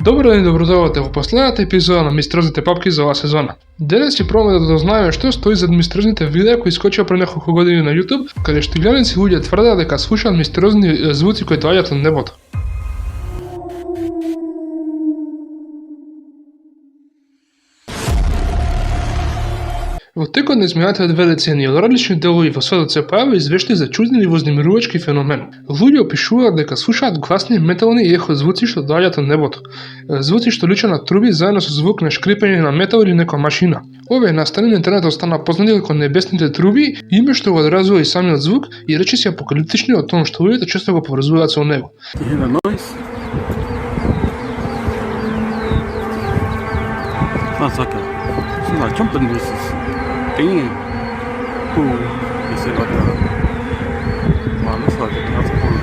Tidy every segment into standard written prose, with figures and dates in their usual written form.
Добро ден и добродојавте во последната епизода на Мистериозните папки за оваа сезона. Денес ќе пробаме да дознаеме што стои зад мистериозните видеа кои искочија пред неколку години на YouTube, каде што илјадници луѓе тврдат дека слушаат мистериозни звуци кои доаѓаат од небото. Во текот на изминатите 2 децении од различни делови во светот се појавува извештаи за чуден и вознемирувачки феномен. Луѓе опишуваат дека слушаат гласни метални и ехо звуци што доаѓаат од небото. Звуци што личат на труби заедно со звук на шкрипење на метал или некоја машина. Овие настани на интернетот стана познати како небесните труби, име што го одразува и самиот звук и речиси апокалиптични од тоа што луѓето често го поврзуваат со него. Thing. Ooh, is it like a... Wow, looks like it has a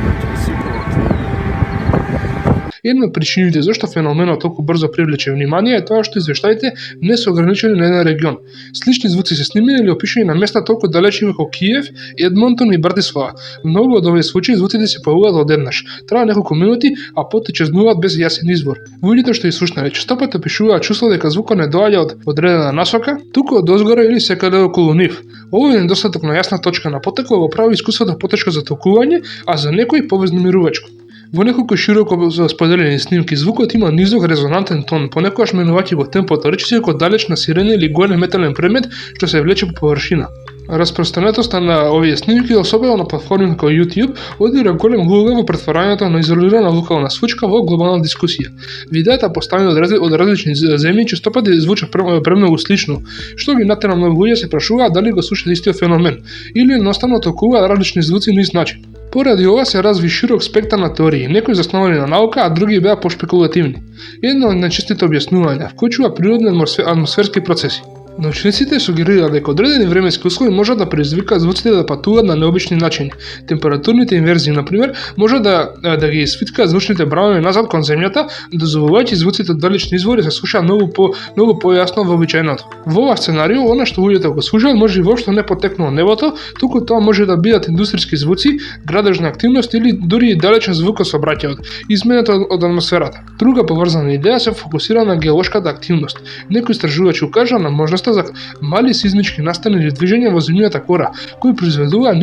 Една од причините зашто феноменот толку брзо привлече внимание е тоа што извештаите не се ограничени на еден регион. Слични звуци се снимени или опишани на места толку далечни како Киев, Едмонтон и Братислава. Многу од овие случаи звуците се појавуваат одеднаш. Трае неколку минути, а потоа исчезнуваат без јасен извор. Луѓето што ги слушнале честопат опишуваат чувство дека звукот не доаѓа од одредена насока, туку од озгора или секаде околу нив. Овој недостаток на јасна точка на потекот го прави искуството потешко за толкување, а за некои повознемирувачко. Во неколку широко споделени снимки звукот има низок резонантен тон, понекогаш менувајќи го темпото, речиси како далечна сирена или голем метален предмет што се влече по површина. Распространетоста на овие снимки, особено на платформи како YouTube, одира голем улога во претворањето на изолирана локална случка во глобална дискусија. Видеата поставени од различни земји честопати звучат премногу слично, што ги натера многу луѓе се прашуваат дали го слушаат истиот феномен или едноставно толкуваат различни звуци на ист начин. Поради ова се разви широк спектар на теории, некои засновани на наука, а други беа пошпекулативни. Едно од најчестите објаснувања вклучува природни атмосферски процеси. Научниците сугерираат дека одредени временски услови можат да предизвикаат звуците да патуваат на необични начини. Температурните инверзии, например, може да ги свиткаат звучните бранови назад кон земјата, дозволувајќи звуците од далечни извори се слушаат многу појасно во обичаеното. Во овој сценарио, она што луѓето го слушаат може и воопшто не потекнува од небото, туку тоа може да бидат индустријски звуци, градежна активност или дури и далечен звукосообраќајот, изменето од атмосферата. Друга поврзана идеја се фокусира на геолошката активност. Некои истражувачи укажа на можност за мали сизмички настани или движења во земјата кора, кои произведуваат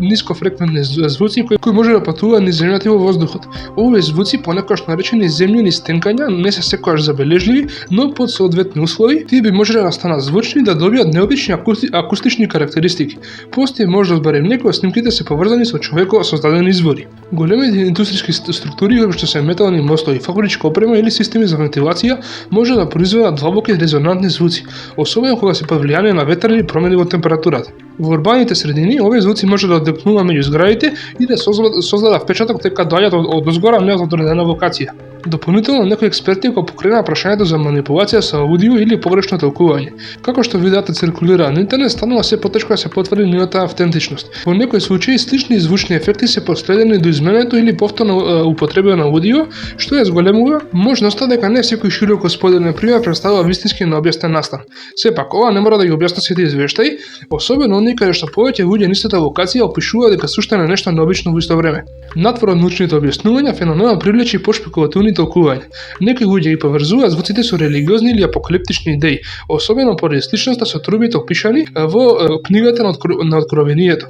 нискофреквентни звуци кои може да патуваат низ земјата и во воздухот. Овие звуци, понекогаш наречени земјани стенкања, не се секогаш забележливи, но под соодветни услови, тие би можеле да станат звучни и да добијат необични акустични карактеристики. Постои можност барем некои од снимките се поврзани со човеково создадени извори. Големите индустријски структури како што се метални мостови, фабричка опрема или системи за вентилација може да произведат длабоки резонантни звуци, особено кога се под влијание на ветер или промени во температурата. Во урбаните средини овие звуци може да одекнуваат меѓу зградите и да создадат впечаток дека доаѓаат од озгора, не од одредена локација. Дополнително, некои експерти го покрена прашањето за манипулација со аудио или погрешно толкување. Како што видеата циркулираат на интернет, станува се потешко да се потврди нивната автентичност. Во некои случаи слични звучни ефекти се последени до изменето или повторно употреба на аудио, што ја зголемува можноста дека не секој широко споделен пример представува вистински необјаснен настан. Сепак, ова не мора да ги објасни сите извештаи, особено оние каде што повеќе луѓе на истата локација опишуваат дека слушаат нешто необично во исто време. Надвор од научните објаснувања, феноменот привлече и пошпекулативни толкувања. Некои луѓе ги поврзуваат звуците со религиозни или апокалиптични идеи, особено поради сличноста со трубите опишани во книгата на Откровението.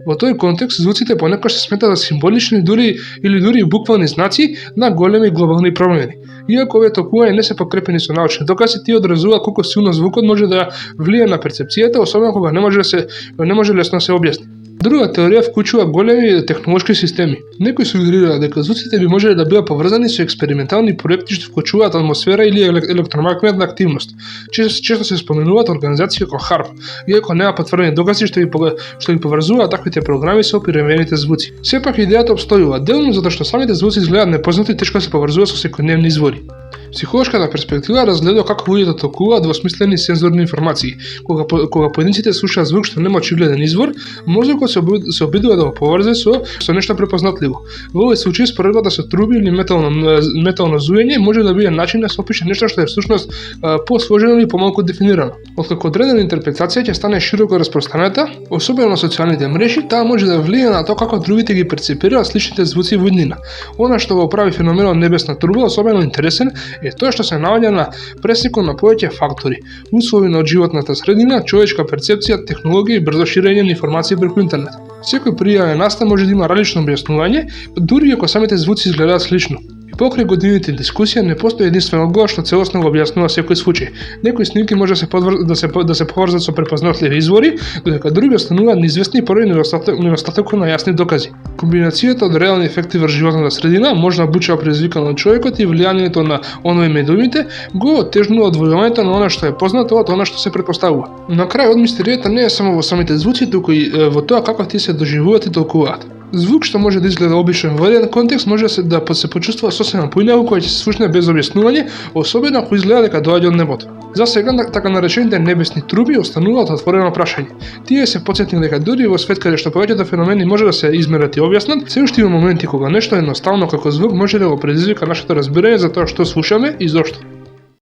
Во тој контекст звуците понекогаш се сметаат за символични или дури буквални знаци на големи глобални промени. Иако овие толкувања не се подкрепени со научни докази, тие одразуваат колку силно звукот може да влие на перцепцијата, особено кога не може лесно да се објасни. Друга теорија вклучува големи технолошки системи. Некои сугерираат дека звуците би можеле да бидат поврзани со експериментални проекти што вклучуваат атмосфера или електромагнетна активност. Често се споменуваат организации како HAARP, иако нема потврдени докази што ги поврзуваат таквите програми со применените звуци. Сепак идејата опстојува, делно затоа што самите звуци изгледаат непознати и тешко се поврзуваат со секојдневни извори. Психолошката перспектива разгледа како луѓето толкуваат двосмислени сензорни информации. Кога поединците слушаат звук што нема очигледен извор, мозокот се обидува да го поврзе со нешто препознатливо. Во овој случај споредбата со труби или метално зуење може да биде начин да се опише нешто што е всушност посложено или помалку дефинирано. Откако одредена интерпретација ќе стане широко распространета, особено на социјалните мрежи, таа може да влијае на тоа како другите ги перцепираат сличните звуци во иднина. Она што го прави феноменот небесна труба особено интересен е тоа што се наоѓа на пресекот на повеќе фактори: услови на животната средина, човечка перцепција, технологија и брзо ширење на информации преку интернет. Секој пријавен настан може да има различно објаснување, дури ако самите звуци изгледаат слично. И покрај годините дискусија не постои единствен одговор што целосно го објаснува секој случај. Некои снимки може да се поврзат со препознатливи извори, додека други остануваат неизвестни поради недостатокот на јасни докази. Комбинацијата од реални ефекти врз животната средина, можна буча предизвикана од човекот и влијанието на оној медиумите го оттежнува одвојувањето на она што е познато од она што се претпоставува. На крај од мистеријата не е само во самите звуци, туку и во тоа како ти се доживуваат и толкуваат. Звук што може да изгледа обичен во еден контекст може да се почувствува сосема поинаку кој ќе се слушне без објаснување, особено ако изгледа дека доаѓа од небото. За сега така наречените небесни труби остануваат отворено прашање. Тие се потсетни дека дури во свет каде што повеќето феномени може да се измерат и објаснат, се уште има моменти кога нешто едноставно како звук може да го предизвика нашето разбирање за тоа што слушаме и зошто.